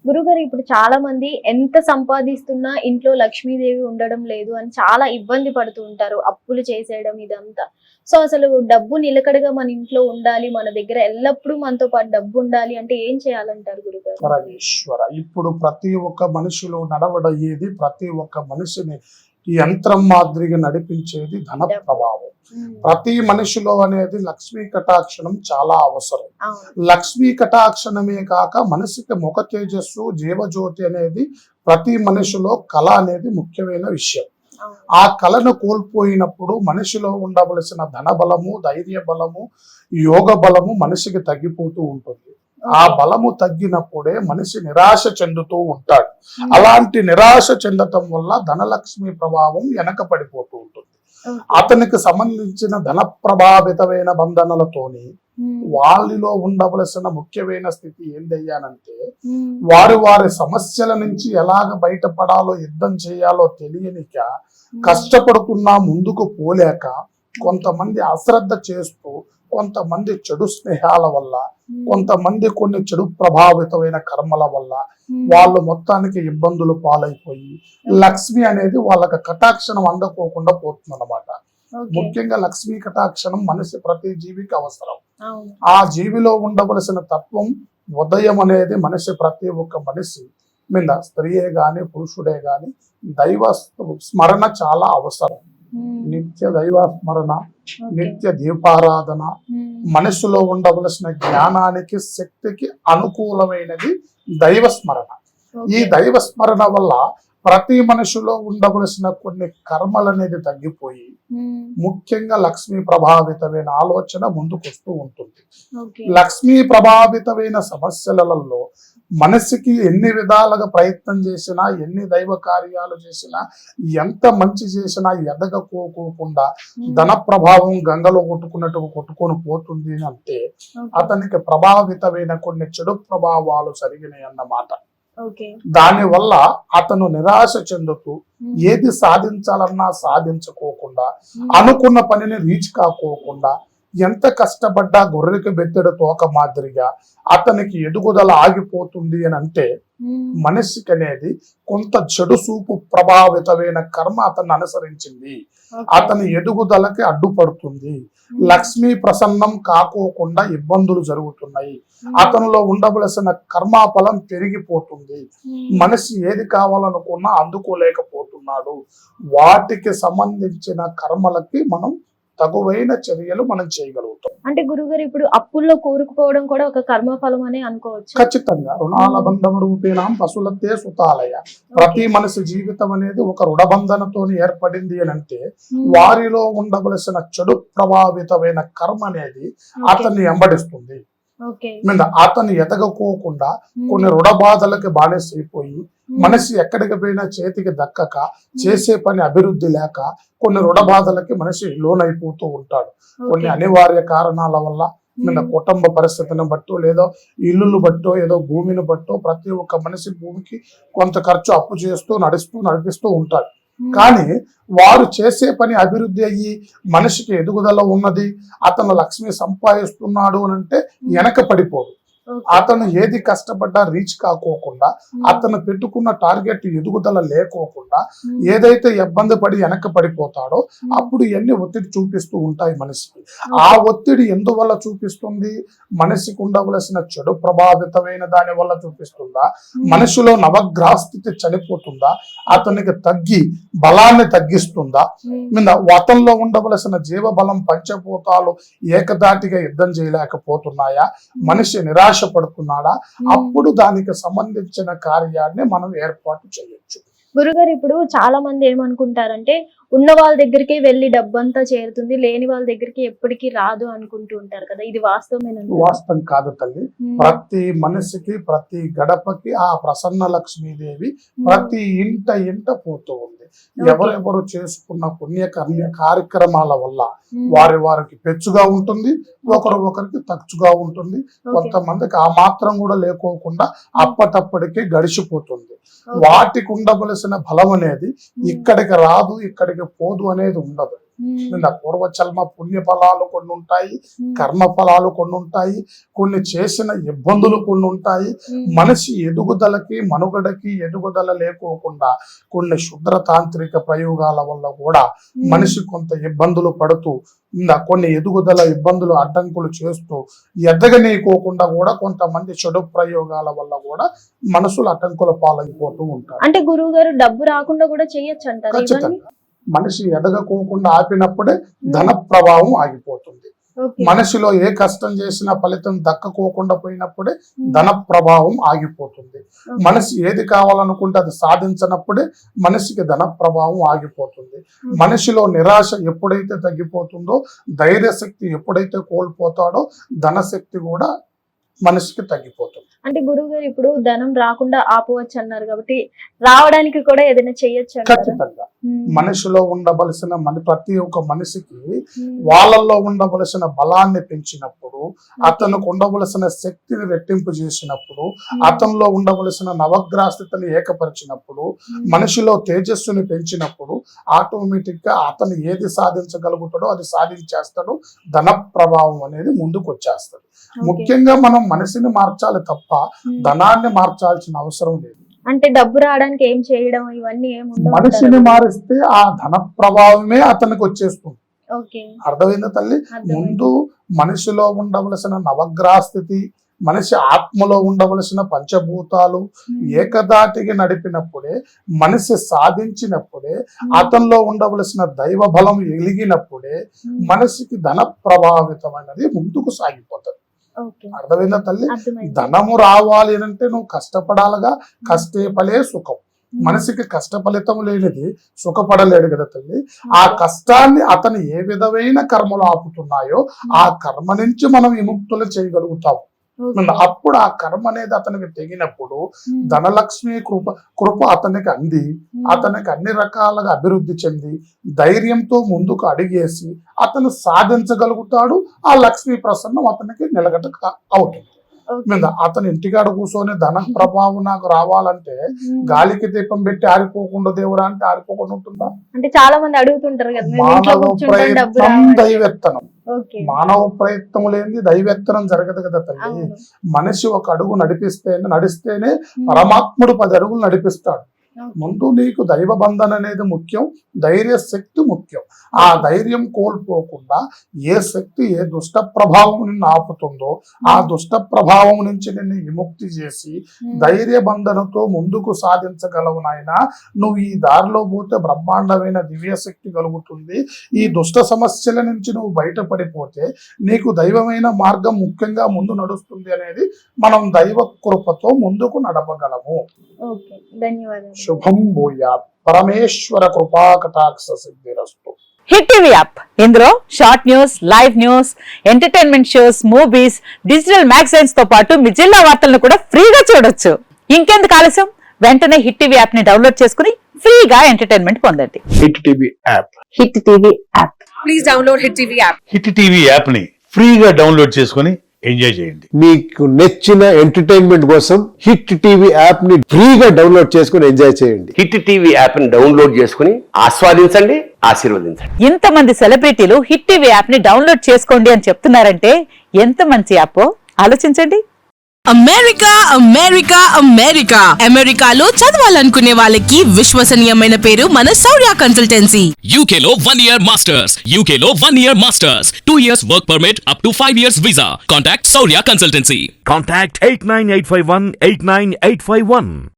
గురుగారు ఇప్పుడు చాలా మంది ఎంత సంపాదిస్తున్నా ఇంట్లో లక్ష్మీదేవి ఉండడం లేదు అని చాలా ఇబ్బంది పడుతూ ఉంటారు. అప్పులు చేసేయడం ఇదంతా. సో అసలు డబ్బు నిలకడగా మన ఇంట్లో ఉండాలి, మన దగ్గర ఎల్లప్పుడూ మనతో పాటు డబ్బు ఉండాలి అంటే ఏం చేయాలంటారు గురుగారు? పరమేశ్వర ఇప్పుడు ప్రతి ఒక్క మనిషిలో నడవడయ్యేది, ప్రతి ఒక్క మనిషిని యంత్రం మాదిరిగా నడిపించేది ధన ప్రభావం. ప్రతి మనిషిలో అనేది లక్ష్మీ కటాక్షణం చాలా అవసరం. లక్ష్మీ కటాక్షణమే కాక మనిషికి ముఖ తేజస్సు, జీవజ్యోతి అనేది ప్రతి మనిషిలో కళ అనేది ముఖ్యమైన విషయం. ఆ కళను కోల్పోయినప్పుడు మనిషిలో ఉండవలసిన ధన బలము, ధైర్య బలము, యోగ బలము మనిషికి తగ్గిపోతూ ఉంటుంది. ఆ బలము తగ్గినప్పుడే మనిషి నిరాశ చెందుతూ ఉంటాడు. అలాంటి నిరాశ చెందటం వల్ల ధనలక్ష్మి ప్రభావం వెనక పడిపోతూ ఉంటుంది. అతనికి సంబంధించిన ధన ప్రభావితమైన బంధనలతోని వాళ్ళలో ఉండవలసిన ముఖ్యమైన స్థితి ఏందయ్యానంటే వారి సమస్యల నుంచి ఎలాగ బయటపడాలో, యుద్ధం చేయాలో తెలియనిక కష్టపడుతున్నా ముందుకు పోలేక కొంతమంది అశ్రద్ధ చేస్తూ, కొంతమంది చెడు స్నేహాల వల్ల, కొంతమంది కొన్ని చెడు ప్రభావితమైన కర్మల వల్ల వాళ్ళు మొత్తానికి ఇబ్బందులు పాలైపోయి లక్ష్మి అనేది వాళ్ళకి కటాక్షణం అందకోకుండా పోతుందన్నమాట. ముఖ్యంగా లక్ష్మీ కటాక్షణం మనిషి ప్రతి జీవికి అవసరం. ఆ జీవిలో ఉండవలసిన తత్వం ఉదయం అనేది మనిషి ప్రతి ఒక్క మనిషి మీద స్త్రీయే గాని పురుషుడే గాని దైవ స్మరణ చాలా అవసరం. నిత్య దైవ స్మరణ, నిత్య దీపారాధన మనసులో ఉండవలసిన జ్ఞానానికి, శక్తికి అనుకూలమైనది దైవ స్మరణ. ఈ దైవ స్మరణ వల్ల ప్రతి మనిషిలో ఉండవలసిన కొన్ని కర్మలు అనేది తగ్గిపోయి ముఖ్యంగా లక్ష్మీ ప్రభావితమైన ఆలోచన ముందుకొస్తూ ఉంటుంది. లక్ష్మీ ప్రభావితమైన సమస్యలలో మనసుకి ఎన్ని విధాలుగా ప్రయత్నం చేసినా, ఎన్ని దైవ కార్యాలు చేసినా, ఎంత మంచి చేసినా ఎదగకోకుండా ధన ప్రభావం గంగలో కొట్టుకొని పోతుంది అంటే అతనికి ప్రభావితమైన కొన్ని చెడు ప్రభావాలు జరిగినాయి అన్నమాట. దాని వల్ల అతను నిరాశ చెందుతూ ఏది సాధించాలన్నా సాధించుకోకుండా, అనుకున్న పనిని రీచ్ కాకోకుండా, ఎంత కష్టపడ్డా గొర్రెకి బెత్తెడు తోక మాదిరిగా అతనికి ఎదుగుదల ఆగిపోతుంది అని అంటే మనిషికి అనేది కొంత చెడు చూపు ప్రభావితమైన కర్మ అతన్ని అనుసరించింది. అతని ఎదుగుదలకి అడ్డుపడుతుంది. లక్ష్మీ ప్రసన్నం కాకోకుండా ఇబ్బందులు జరుగుతున్నాయి. అతనిలో ఉండవలసిన కర్మాఫలం పెరిగిపోతుంది. మనిషి ఏది కావాలనుకున్నా అందుకోలేకపోతున్నాడు. వాటికి సంబంధించిన కర్మలకి మనం తగువైన చర్యలు మనం చేయగలుగుతాం. అంటే గురుగారు ఇప్పుడు అప్పుల్లో కూరుకుపోవడం కూడా ఒక కర్మఫలం అనే అనుకోవచ్చు. ఖచ్చితంగా. రుణాల బంధం రూపేణం పశులతే సుతాలయ. ప్రతి మనిషి జీవితం అనేది ఒక రుణబంధనతో ఏర్పడింది అని అంటే వారిలో ఉండవలసిన చెడు ప్రభావితమైన కర్మ అనేది అతన్ని వెంబడిస్తుంది. అతను ఎదగకోకుండా కొన్ని రుణ బాధలకి బానిసైపోయి మనిషి ఎక్కడికి పోయినా చేతికి దక్కక, చేసే పని అభివృద్ధి లేక కొన్ని రుణ బాధలకి మనిషి లోనైపోతూ ఉంటాడు. కొన్ని అనివార్య కారణాల వల్ల కుటుంబ పరిస్థితిని బట్టో, లేదో ఇల్లులు బట్టో, ఏదో భూమిని బట్టో ప్రతి ఒక్క మనిషి భూమికి కొంత ఖర్చు అప్పు చేస్తూ నడిపిస్తూ ఉంటాడు. కానీ వారు చేసే పని అభివృద్ధి అయ్యి మనిషికి ఎదుగుదల ఉన్నది, అతను లక్ష్మి సంపాదిస్తున్నాడు అని అంటే వెనక పడిపోడు. అతను ఏది కష్టపడ్డా రీచ్ కాకోకుండా, అతను పెట్టుకున్న టార్గెట్ ఎదుగుదల లేకోకుండా ఏదైతే ఇబ్బంది పడి వెనక పడిపోతాడో అప్పుడు ఇవన్నీ ఒత్తిడి చూపిస్తూ ఉంటాయి మనిషికి. ఆ ఒత్తిడి ఎందువల్ల చూపిస్తుంది? మనిషికి ఉండవలసిన చెడు ప్రభావితమైన దాని వల్ల చూపిస్తుందా? మనిషిలో నవగ్రహ స్థితి చనిపోతుందా? అతనికి తగ్గి బలాన్ని తగ్గిస్తుందా? అతనిలో ఉండవలసిన జీవబలం, పంచభూతాలు ఏకదాటిగా యుద్ధం చేయలేకపోతున్నాయా? మనిషి నిరాశ పడుతున్నాడా? అప్పుడు దానికి సంబంధించిన కార్యాన్ని మనం ఏర్పాటు చేయొచ్చు. గురుగారు ఇప్పుడు చాలా మంది ఏమనుకుంటారంటే ఉన్న వాళ్ళ దగ్గరికి వెళ్ళి డబ్బంతా చేరుతుంది, లేని వాళ్ళ దగ్గరికి ఎప్పటికీ రాదు అనుకుంటూ ఉంటారు కదా, ఇది వాస్తవమేనా? వాస్తవం కాదు తల్లి. ప్రతి మనిషికి, ప్రతి గడపకి ఆ ప్రసన్న లక్ష్మీదేవి ప్రతి ఇంట పోతూ ఉంది. ఎవరెవరు చేసుకున్న పుణ్య కార్యక్రమాల వల్ల వారికి పెచ్చుగా ఉంటుంది, ఒకరికి తచ్చుగా ఉంటుంది. కొంతమందికి ఆ మాత్రం కూడా లేకోకుండా అప్పటప్పటికి గడిచిపోతుంది. వాటికి ఉండవలసిన బలం అనేది ఇక్కడికి రాదు, ఇక్కడికి పోదు అనేది ఉండదు. పూర్వచల్మ పుణ్య ఫలాలు కొన్ని ఉంటాయి, కర్మ ఫలాలు కొన్ని ఉంటాయి, కొన్ని చేసిన ఇబ్బందులు కొన్ని ఉంటాయి. మనిషి ఎదుగుదలకి మనుగడకి ఎదుగుదల లేకోకుండా కొన్ని శుద్ర తాంత్రిక ప్రయోగాల వల్ల కూడా మనిషి కొంత ఇబ్బందులు పడుతూ కొన్ని ఎదుగుదల ఇబ్బందులు అడ్డంకులు చేస్తూ ఎదగనీయకోకుండా కూడా కొంతమంది చెడు ప్రయోగాల వల్ల కూడా మనసులు అడ్డంకుల పాలైపోతూ ఉంటారు. అంటే గురువు గారు డబ్బు రాకుండా కూడా చేయొచ్చు అంటారు. ఖచ్చితంగా మనిషి ఎదగకోకుండా ఆపినప్పుడే ధన ప్రభావం ఆగిపోతుంది. మనిషిలో ఏ కష్టం చేసినా ఫలితం దక్కకోకుండా పోయినప్పుడే ధన ప్రభావం ఆగిపోతుంది. మనిషి ఏది కావాలనుకుంటే అది సాధించినప్పుడే మనిషికి ధన ప్రభావం ఆగిపోతుంది. మనిషిలో నిరాశ ఎప్పుడైతే తగ్గిపోతుందో, ధైర్య శక్తి ఎప్పుడైతే కోల్పోతాడో ధనశక్తి కూడా మనిషికి తగ్గిపోతుంది. అంటే గురువు గారు ఇప్పుడు ధనం రాకుండా ఆపవచ్చు అన్నారు కాబట్టి రావడానికి కూడా ఏదైనా చేయొచ్చు. ఖచ్చితంగా మనిషిలో ఉండవలసిన ప్రతి ఒక్క మనిషికి వాళ్ళల్లో ఉండవలసిన బలాన్ని పెంచినప్పుడు, అతనికి ఉండవలసిన శక్తిని రెట్టింపు చేసినప్పుడు, అతనిలో ఉండవలసిన నవగ్రహస్థితిని ఏకపరిచినప్పుడు, మనిషిలో తేజస్సుని పెంచినప్పుడు ఆటోమేటిక్ గా అతను ఏది సాధించగలుగుతాడో అది సాధించేస్తాడు. ధన ప్రభావం అనేది ముందుకు వచ్చేస్తాడు. ముఖ్యంగా మనం మనిషిని మార్చాలి తప్ప ధనాన్ని మార్చాల్సిన అవసరం లేదు. అంటే డబ్బు రావడానికి ఏం చేయడం ఇవన్నీ మనిషిని మారిస్తే ఆ ధన ప్రభావమే అతనికి వచ్చేస్తుంది. అర్థమైందా తల్లి? ముందు మనిషిలో ఉండవలసిన నవగ్రహ స్థితి, మనిషి ఆత్మలో ఉండవలసిన పంచభూతాలు ఏకదాటికి నడిపినప్పుడే, మనిషి సాధించినప్పుడే, అతనిలో ఉండవలసిన దైవ బలం ఎలిగినప్పుడే మనిషికి ధన ప్రభావితమైనది ముందుకు సాగిపోతుంది. అర్థమైందా తల్లి? ధనము రావాలి అంటే నువ్వు కష్టపడాలిగా. కష్టే ఫలే సుఖం. మనిషికి కష్ట ఫలితం లేనిది సుఖపడలేడు కదా తల్లి. ఆ కష్టాన్ని అతను ఏ విధమైన కర్మలు ఆపుతున్నాయో ఆ కర్మ నుంచి మనం విముక్తులు చేయగలుగుతాం. అప్పుడు ఆ కర్మ అనేది అతనికి తెగినప్పుడు ధనలక్ష్మి కృప అతనికి అంది, అతనికి అన్ని రకాలుగా అభివృద్ధి చెంది ధైర్యంతో ముందుకు అడిగేసి అతను సాధించగలుగుతాడు. ఆ లక్ష్మీ ప్రసన్నం అతనికి నిలగట అవుతుంది. అతను ఇంటికాడ కూర్చొని ధన ప్రభావం నాకు రావాలంటే గాలికి దీపం పెట్టి ఆరిపోకుండా దేవుడా అంటే ఆరిపోకుండా ఉంటుందా? అంటే చాలా మంది అడుగుతుంటారు కదా, మానవ ప్రయత్నం దైవెత్తనం. మానవ ప్రయత్నం లేని దైవెత్తనం జరగదు కదా తల్లి. మనిషి ఒక అడుగు నడిస్తేనే పరమాత్ముడు 10 అడుగులు నడిపిస్తాడు. ముందు నీకు దైవ బంధన అనేది ముఖ్యం, ధైర్య శక్తి ముఖ్యం. ఆ ధైర్యం కోల్పోకుండా ఏ శక్తి ఏ దుష్ట ప్రభావం నిన్ను ఆపుతుందో ఆ దుష్ట ప్రభావం నుంచి నిన్ను విముక్తి చేసి ధైర్య బంధనతో ముందుకు సాధించగలవు నాయన. నువ్వు ఈ దారిలో పోతే బ్రహ్మాండమైన దివ్య శక్తి కలుగుతుంది. ఈ దుష్ట సమస్యల నుంచి నువ్వు బయటపడిపోతే నీకు దైవమైన మార్గం ముఖ్యంగా ముందు నడుస్తుంది అనేది మనం దైవ కృపతో ముందుకు నడపగలము. ధన్యవాదాలు. శుభం భూయాత్. పరమేశ్వర కృపా కటాక్ష సిద్ధిరస్తు. హిట్ టీవీ యాప్, ఇందులో short news, live news, entertainment shows, movies, digital magazines తో పాటు మీ జిల్లా వార్తలను కూడా ఫ్రీగా చూడొచ్చు. ఇంకెందుకు ఆలస్యం? వెంటనే హిట్ టీవీ యాప్ ని డౌన్లోడ్ చేసుకుని ఫ్రీగా ఎంటర్టైన్మెంట్ పొందండి. Hit TV app. Hit TV app. Please download hit TV app. Hit TV app ని ఫ్రీగా డౌన్లోడ్ చేసుకుని ఎంజాయ్ చేయండి. మీకు నచ్చిన ఎంటర్టైన్మెంట్ కోసం హిట్ టీవీ యాప్ ని ఫ్రీగా డౌన్లోడ్ చేసుకుని ఎంజాయ్ చేయండి. హిట్ టీవీ యాప్ ని డౌన్లోడ్ చేసుకుని ఆస్వాదించండి, ఆశీర్వదించండి. ఇంతమంది సెలబ్రిటీలు హిట్ టీవీ యాప్ ని డౌన్లోడ్ చేసుకోండి అని చెప్తున్నారంటే ఎంత మంచి యాప్ ఆలోచించండి. అమెరికా అమెరికా అమెరికా అమెరికాలో చదవాలనుకునే వాళ్ళకి విశ్వసనీయమైన పేరు మన శౌర్య కన్సల్టెన్సీ. UK లో 1 year masters. UK లో 1 year masters. 2 years work permit up to 5 years visa. Contact Saurya Consultancy. Contact 89851 89851.